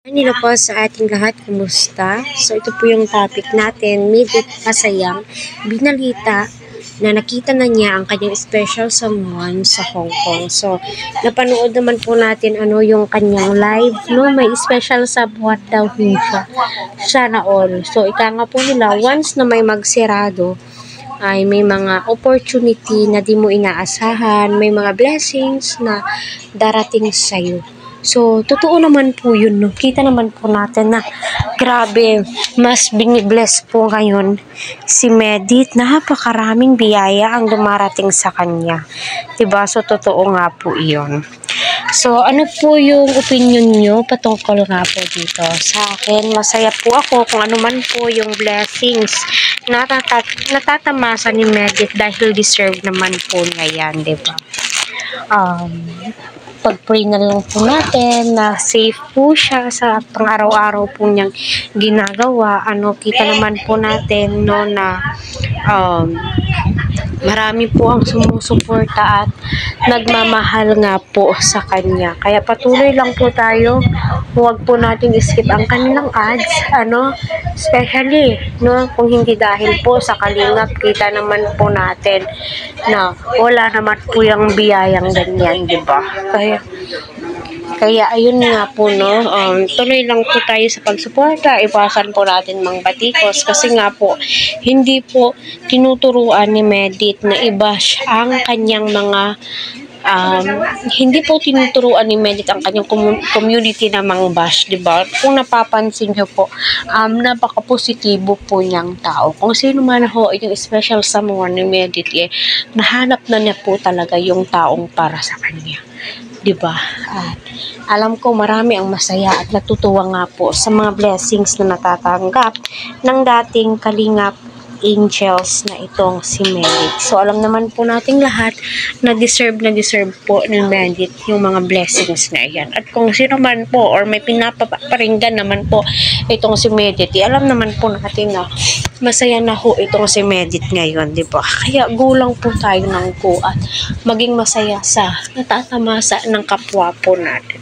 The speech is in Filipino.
Nila po sa ating lahat, kumusta? So ito po yung topic natin, Medit Masayang binalita na nakita na niya ang kanyang special someone sa Hong Kong. So napanood naman po natin yung kanyang live, no? May special somewhat daw siya. Sana all. So ika nga po nila, once na may magsirado, ay may mga opportunity na di mo inaasahan, may mga blessings na darating sa'yo. So, totoo naman po yun, no? Kita naman po natin na grabe, mas binibless po ngayon si Medit. Napakaraming biyaya ang dumarating sa kanya. Diba? So, totoo nga po yun. So, ano po yung opinion nyo patungkol nga po dito? Sa akin, masaya po ako kung ano man po yung blessings na natatamasa ni Medit dahil deserve naman po niya yan, diba? Pag-pray na lang po natin na safe po siya sa pang-araw-araw po niyang ginagawa. Kita naman po natin, no, na marami po ang sumusuporta at nagmamahal nga po sa kanya. Kaya patuloy lang po tayo. Huwag po natin skip ang kanilang ads, especially, no, kung hindi dahil po sa Kalingap, kita naman po natin na wala naman po yung biyayang ganyan, di ba? Kaya ayun nga po, no, tuloy lang po tayo sa pagsuporta. Iwasan po natin mang batikos kasi nga po hindi po tinuturuan ni Medit na i-bash ang kanyang mga hindi po tinuturuan ni Medit ang kanyang community na mang bash, diba? Kung napapansin nyo po, napaka-positibo po niyang tao. Kung sino man ho yung special someone ni Medit, nahanap na niya po talaga yung taong para sa kanya. Diba? At alam ko marami ang masaya at natutuwa nga po sa mga blessings na natatanggap ng dating Kalingap angels na itong si Medit. So alam naman po nating lahat na deserve po ni Medit yung mga blessings na yan. At kung sino man po or may pinapaparinggan naman po itong si Medit, alam naman po natin na masaya na ho itong si Medit ngayon, di ba? Kaya gulang po tayo ng at maging masaya sa natatamasa ng kapwa po natin.